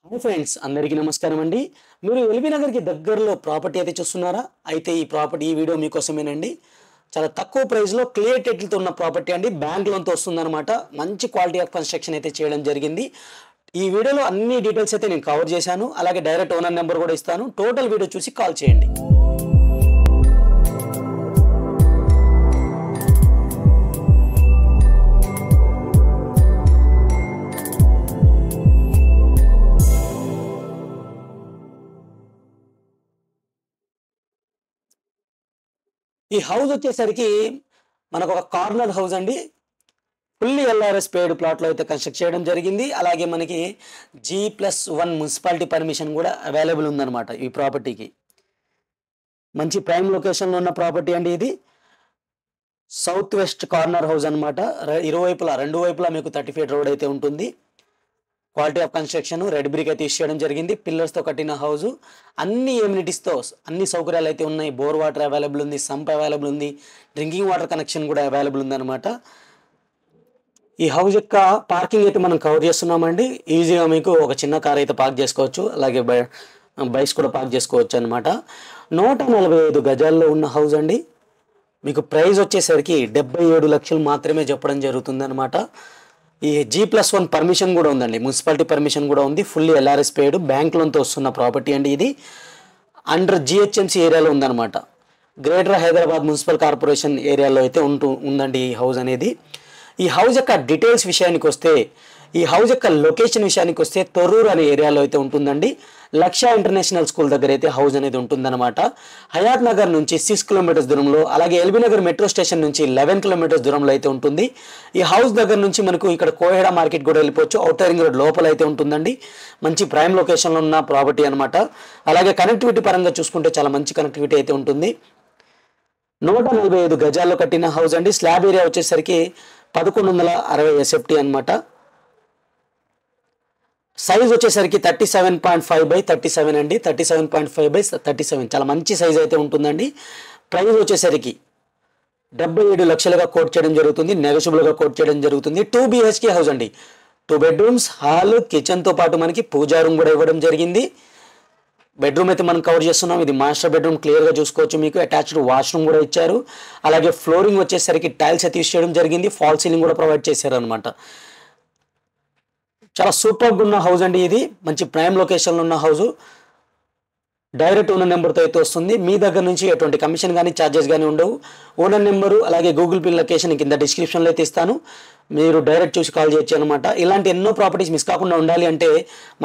Hi friends, అందరికీ నమస్కారం అండి. మీరు ఎల్బీ నగర్కి దగ్గరలో ప్రాపర్టీ అయితే చూస్తున్నారా? అయితే ఈ వీడియో మీకోసమేనండి. చాలా తక్కువ ప్రైస్లో క్లియర్ టైటిల్తో ఉన్న ప్రాపర్టీ అండి. బ్యాంక్ లోన్తో వస్తుందన్నమాట. మంచి క్వాలిటీ ఆఫ్ కన్స్ట్రక్షన్ అయితే చేయడం జరిగింది. ఈ వీడియోలో అన్ని డీటెయిల్స్ అయితే నేను కవర్ చేశాను. అలాగే డైరెక్ట్ ఓనర్ నెంబర్ కూడా ఇస్తాను. టోటల్ వీడియో చూసి కాల్ చేయండి. ఈ హౌస్ వచ్చేసరికి మనకు ఒక కార్నర్ హౌస్ అండి. ఫుల్లీ ఎల్ఆర్ఎస్ పేడ్ ప్లాట్లో అయితే కన్స్ట్రక్ట్ చేయడం జరిగింది. అలాగే మనకి G+1 మున్సిపాలిటీ పర్మిషన్ కూడా అవైలబుల్ ఉందన్నమాట ఈ ప్రాపర్టీకి. మంచి ప్రైమ్ లొకేషన్లో ఉన్న ప్రాపర్టీ అండి ఇది. సౌత్ వెస్ట్ కార్నర్ హౌస్ అనమాట. రెండు వైపులా మీకు 30 ఫీట్ రోడ్ అయితే ఉంటుంది. Quality of construction red brick అయితే యూస్ చేయడం జరిగింది. పిల్లర్స్తో కట్టిన హౌస్, అన్ని ఎమ్యూనిటీస్తో అన్ని సౌకర్యాలు అయితే ఉన్నాయి. బోర్ వాటర్ అవైలబుల్ ఉంది, సంప్ అవైలబుల్ ఉంది, డ్రింకింగ్ వాటర్ కనెక్షన్ కూడా అవైలబుల్ ఉందన్నమాట. ఈ హౌస్ యొక్క పార్కింగ్ అయితే మనం కవర్ చేస్తున్నామండి. ఈజీగా మీకు ఒక చిన్న కార్ అయితే పార్క్ చేసుకోవచ్చు, అలాగే బైక్స్ కూడా పార్క్ చేసుకోవచ్చు అనమాట. 145 గజాల్లో ఉన్న హౌస్ అండి. మీకు ప్రైస్ వచ్చేసరికి 77 లక్షలు మాత్రమే చెప్పడం జరుగుతుంది అనమాట. ఈ G+1 పర్మిషన్ కూడా ఉందండి, మున్సిపాలిటీ పర్మిషన్ కూడా ఉంది. ఫుల్లీ ఎల్ఆర్ఎస్ పేడ్ బ్యాంక్ లోన్తో వస్తున్న ప్రాపర్టీ అండి ఇది. అండర్ GHMC ఏరియాలో ఉందన్నమాట. గ్రేటర్ హైదరాబాద్ మున్సిపల్ కార్పొరేషన్ ఏరియాలో అయితే ఉందండి ఈ హౌస్ అనేది. ఈ హౌస్ యొక్క డీటెయిల్స్ విషయానికి వస్తే, ఈ హౌస్ యొక్క లొకేషన్ విషయానికి వస్తే తొర్రూరు అనే ఏరియాలో అయితే ఉంటుందండి. లక్ష్య ఇంటర్నేషనల్ స్కూల్ దగ్గర అయితే హౌస్ అనేది ఉంటుందన్నమాట. హయాత్ నగర్ నుంచి 6 కిలోమీటర్స్ దూరంలో, అలాగే ఎల్బీ నగర్ మెట్రో స్టేషన్ నుంచి 11 కిలోమీటర్స్ దూరంలో అయితే ఉంటుంది. ఈ హౌస్ దగ్గర నుంచి మనకు ఇక్కడ కోహెడా మార్కెట్ కూడా వెళ్ళిపోవచ్చు. ఔటర్ రింగ్ రోడ్ లోపల అయితే ఉంటుందండి. మంచి ప్రైమ్ లొకేషన్లో ఉన్న ప్రాపర్టీ అనమాట. అలాగే కనెక్టివిటీ పరంగా చూసుకుంటే చాలా మంచి కనెక్టివిటీ అయితే ఉంటుంది. 145 గజాల్లో కట్టిన హౌస్ అండి. స్లాబ్ ఏరియా వచ్చేసరికి 1160 SFT అనమాట. సైజ్ వచ్చేసరికి 37.5/37 అండి. 37.5/37 చాలా మంచి సైజ్ అయితే ఉంటుందండి. ప్రైస్ వచ్చేసరికి 77 లక్షలుగా కోట్ చేయడం జరుగుతుంది. నెగోషియబుల్గా కోట్ చేయడం జరుగుతుంది. 2 BHK హౌస్ అండి. 2 బెడ్రూమ్స్, హాల్, కిచెన్తో పాటు మనకి పూజా రూమ్ కూడా ఇవ్వడం జరిగింది. బెడ్రూమ్ అయితే మనం కవర్ చేస్తున్నాం. ఇది మాస్టర్ బెడ్రూమ్, క్లియర్గా చూసుకోవచ్చు. మీకు అటాచ్డ్ వాష్రూమ్ కూడా ఇచ్చారు. అలాగే ఫ్లోరింగ్ వచ్చేసరికి టైల్స్ అయితే యూస్ చేయడం జరిగింది. ఫాల్ సీలింగ్ కూడా ప్రొవైడ్ చేశారు అనమాట. చాలా సూపర్గా ఉన్న హౌస్ అండి ఇది. మంచి ప్రైమ్ లొకేషన్లో ఉన్న హౌస్. డైరెక్ట్ ఓనర్ నెంబర్తో అయితే వస్తుంది. మీ దగ్గర నుంచి ఎటువంటి కమిషన్ కానీ ఛార్జెస్ కానీ ఉండవు. ఓనర్ నెంబరు అలాగే గూగుల్ పే లొకేషన్ కింద డిస్క్రిప్షన్లో అయితే ఇస్తాను. మీరు డైరెక్ట్ చూసి కాల్ చేయొచ్చు అనమాట. ఇలాంటి ఎన్నో ప్రాపర్టీస్ మిస్ కాకుండా ఉండాలి అంటే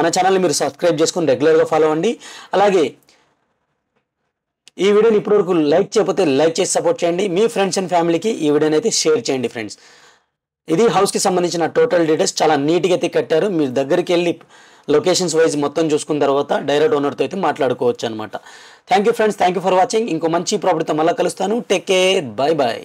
మన ఛానల్ని మీరు సబ్స్క్రైబ్ చేసుకుని రెగ్యులర్గా ఫాలో అవ్వండి. అలాగే ఈ వీడియోని ఇప్పటివరకు లైక్ చేయకపోతే లైక్ చేసి సపోర్ట్ చేయండి. మీ ఫ్రెండ్స్ అండ్ ఫ్యామిలీకి ఈ వీడియోని అయితే షేర్ చేయండి ఫ్రెండ్స్. ఇది హౌస్కి సంబంధించిన టోటల్ డీటెయిల్స్. చాలా నీట్గా అయితే కట్టారు. మీరు దగ్గరికి వెళ్ళి లొకేషన్స్ వైజ్ మొత్తం చూసుకున్న తర్వాత డైరెక్ట్ ఓనర్తో అయితే మాట్లాడుకోవచ్చు అనమాట. Thank you friends, thank you for watching. ఇంకో మంచి ప్రాపర్టీతో మళ్ళీ కలుస్తాను. Take care, bye bye.